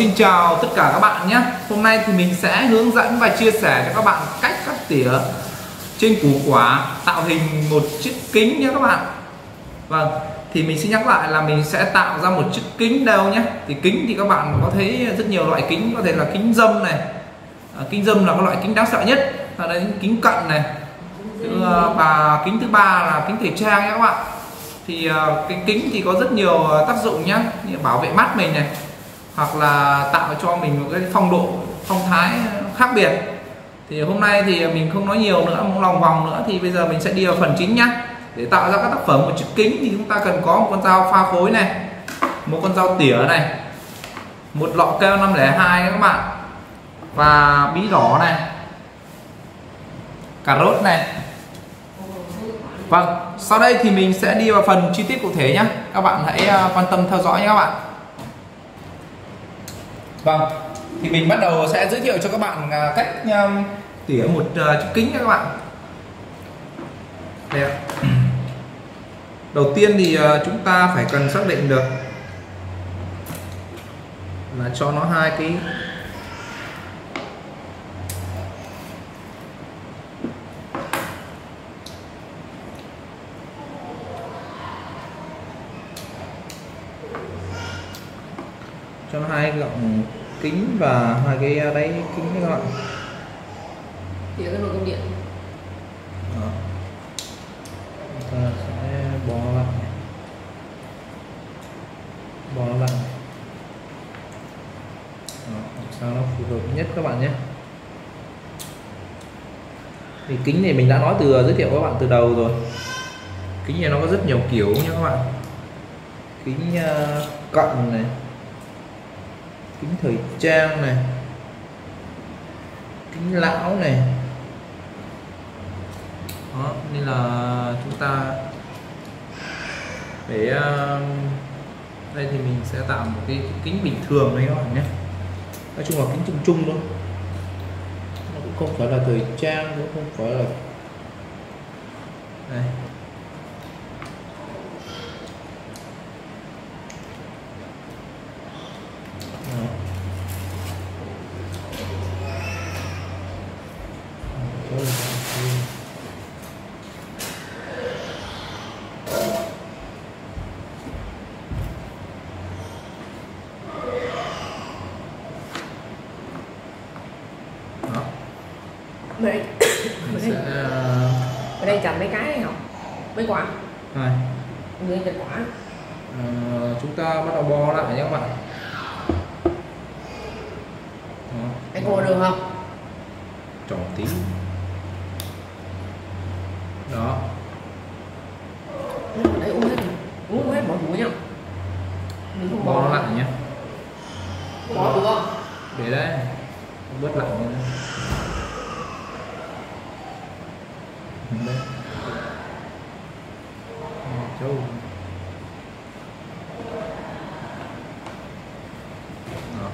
Xin chào tất cả các bạn nhé. Hôm nay thì mình sẽ hướng dẫn và chia sẻ cho các bạn cách cắt tỉa trên củ quả tạo hình một chiếc kính nhé các bạn. Vâng, thì mình xin nhắc lại là mình sẽ tạo ra một chiếc kính đều nhé. Thì kính thì các bạn có thấy rất nhiều loại kính, có thể là kính dâm này. Kính dâm là cái loại kính đáng sợ nhất. Và đây kính cận này. Và kính thứ ba là kính thời trang nhé các bạn. Thì cái kính thì có rất nhiều tác dụng nhé, như bảo vệ mắt mình này, hoặc là tạo cho mình một cái phong độ, phong thái khác biệt. Thì hôm nay thì mình không nói nhiều nữa, không lòng vòng nữa, thì bây giờ mình sẽ đi vào phần chính nhá. Để tạo ra các tác phẩm một chiếc kính thì chúng ta cần có một con dao pha phối này, một con dao tỉa này, một lọ keo 502 các bạn, và bí đỏ này, cà rốt này. Vâng, sau đây thì mình sẽ đi vào phần chi tiết cụ thể nhé. Các bạn hãy quan tâm theo dõi nhé các bạn. Vâng, thì mình bắt đầu sẽ giới thiệu cho các bạn cách tỉa một chiếc kính nha các bạn. Đây ạ. Đầu tiên thì chúng ta phải cần xác định được là cho nó hai cái gọng kính và hai cái đáy kính các bạn. Thì cái nồi cơm điện. Đó. Chúng ta sẽ bó lại, bó lại. Đó, sao nó phù hợp nhất các bạn nhé. Thì kính này mình đã nói giới thiệu các bạn từ đầu rồi. Kính này nó có rất nhiều kiểu nha các bạn. Kính cận này, kính thời trang này, kính lão này. Đó, nên là chúng ta để đây thì mình sẽ tạo một cái kính bình thường đấy các bạn nhé. Nói chung là kính chung chung thôi, nó cũng không phải là thời trang, cũng không phải là đây. Ở đây chặt mấy cái này không? Mấy quả? Hai. Người chặt quả. Chúng ta bắt đầu bo lại nhé các bạn. Anh cô được không? Trỏng tí. Đó. Đấy uống hết bỏ túi nhá. Mình không Bo lại nhé. Bỏ được không? Để đấy. Bớt lạnh như thế. Đây. Châu. Đó.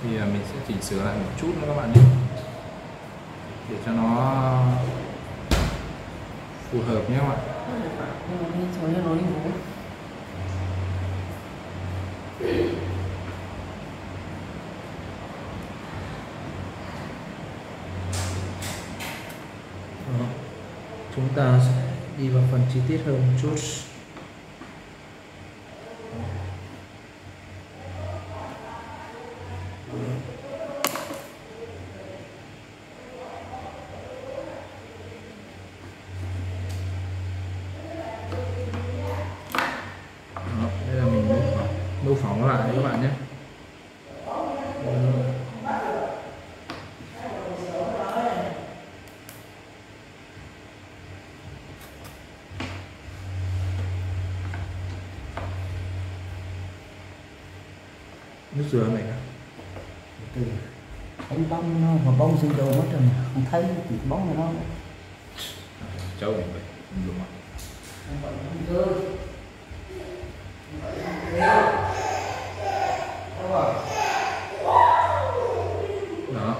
Thì mình sẽ chỉnh sửa lại một chút nữa các bạn nhé, để cho nó phù hợp nhé các bạn. Đó. Chúng ta sẽ đi vào phần chi tiết hơn một chút. Đó, đây là mình mô phỏng lại các bạn nhé. Nước dừa này cả. Từ đánh bóng nó mà bóng dư đồ mất rồi không thấy thì bóng này nó Cháu mình vậy đúng không? Đó.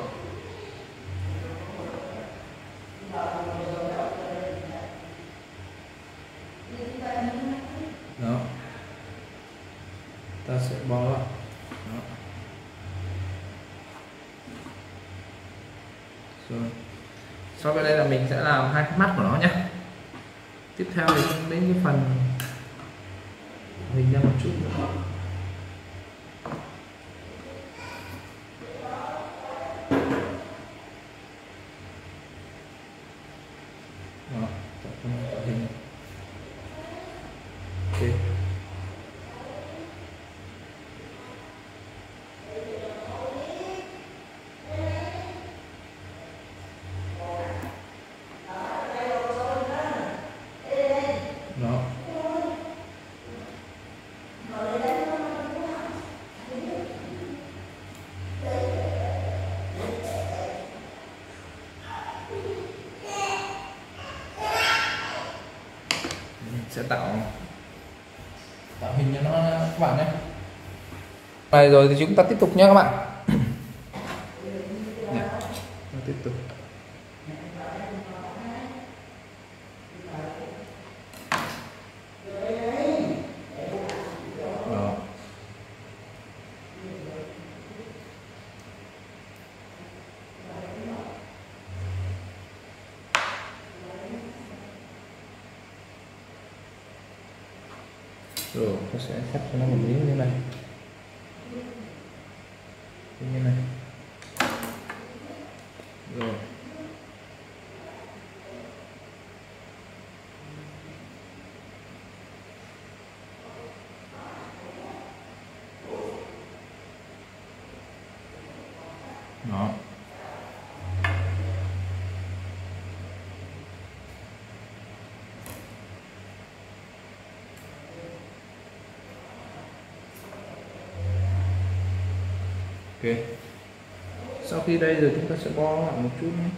Đó. ta sẽ bó vào. Đó. Rồi sau cái đây là mình sẽ làm hai cái mắt của nó nhé. Tiếp theo thì đến cái phần hình ra một chút nữa. Đó, tạo hình. Ok. Đó. Mình sẽ tạo hình cho nó các bạn nhé. Này rồi thì chúng ta tiếp tục nhé các bạn. Nè, nó tiếp tục. Đó. Rồi nó sẽ cắt cho nó một miếng như này, như này. Rồi đó. Ok. Sau khi đây rồi chúng ta sẽ bo lại một chút nhé.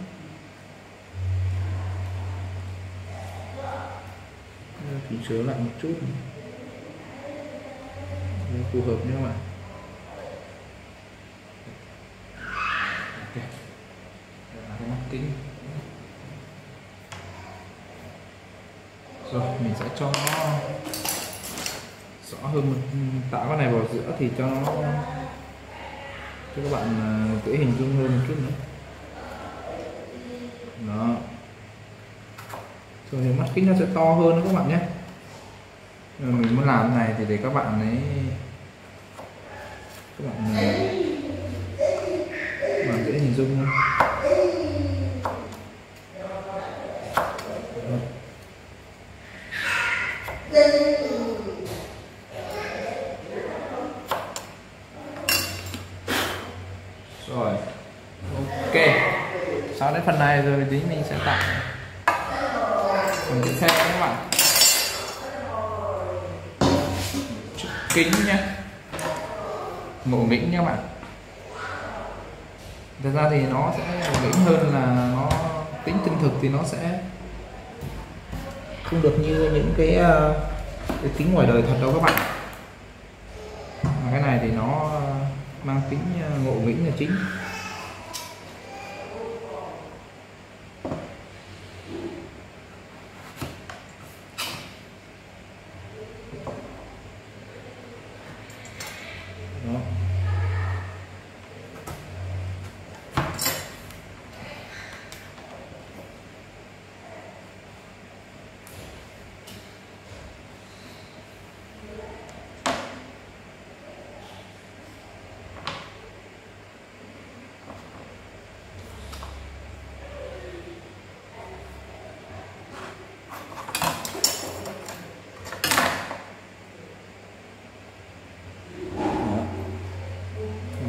Chỉnh sửa lại một chút để phù hợp nhé các bạn. Ok. Đây là cái mắt kính. Rồi mình sẽ cho nó rõ hơn một, tạo cái này vào giữa thì cho nó cho các bạn dễ hình dung hơn một chút nữa. Đó. Rồi thì mắt kính nó sẽ to hơn đó các bạn nhé. Mình muốn làm cái này thì để các bạn ấy dễ hình dung hơn. Rồi ok, sau đến phần này rồi tí mình sẽ tạo phần tiếp theo các bạn. Kính nhé, ngộ nghĩnh nha các bạn. Thật ra thì nó sẽ ngộ nghĩnh hơn là nó tính chân thực thì nó sẽ không được như những cái kính ngoài đời thật đâu các bạn. Mà cái này thì nó mang tính ngộ nghĩnh là chính. Đó.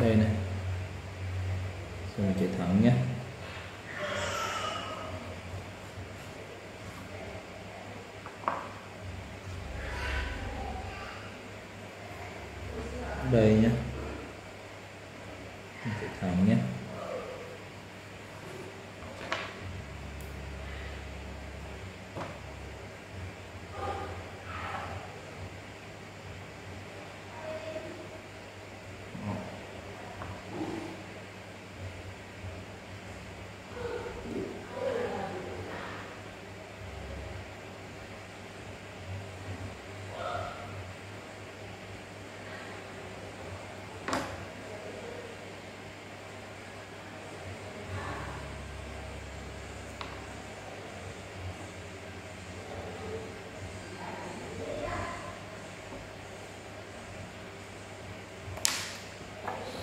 Đây này, rồi chạy thẳng nhé. Đây nhé, chạy thẳng nhé.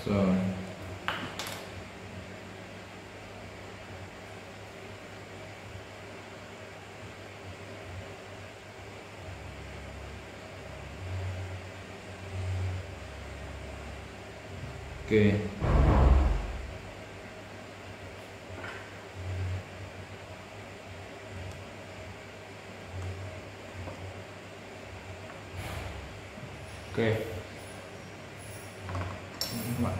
Rồi. Ok. Ok. Các bạn.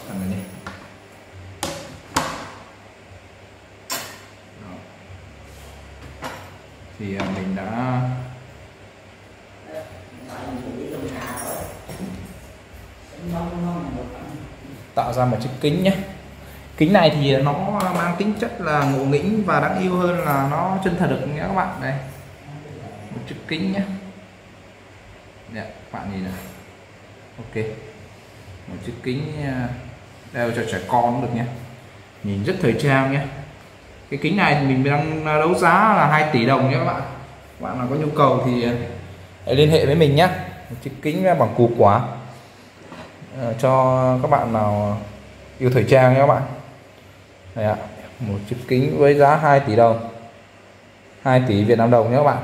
Thằng này đi. Đó. Thì mình đã tạo ra một chiếc kính nhé. Kính này thì nó mang tính chất là ngộ nghĩnh và đáng yêu hơn là nó chân thật được nhé các bạn. Đây, một chiếc kính nhé. Đây, các bạn nhìn này. Ok, một chiếc kính đeo cho trẻ con được nhé, nhìn rất thời trang nhé. Cái kính này thì mình đang đấu giá là 2 tỷ đồng nhé các bạn. Các bạn nào có nhu cầu thì hãy liên hệ với mình nhé. Một chiếc kính bằng củ quả cho các bạn nào yêu thời trang nhé các bạn. Đây ạ, một chiếc kính với giá 2 tỷ đồng, 2 tỷ Việt Nam đồng nhé các bạn.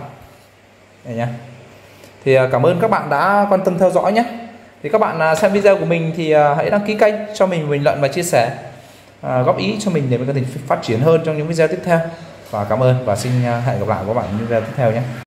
Đây nhé. Thì cảm ơn các bạn đã quan tâm theo dõi nhé. Thì các bạn xem video của mình thì hãy đăng ký kênh cho mình bình luận và chia sẻ, góp ý cho mình để mình có thể phát triển hơn trong những video tiếp theo. Và cảm ơn và xin hẹn gặp lại các bạn những video tiếp theo nhé.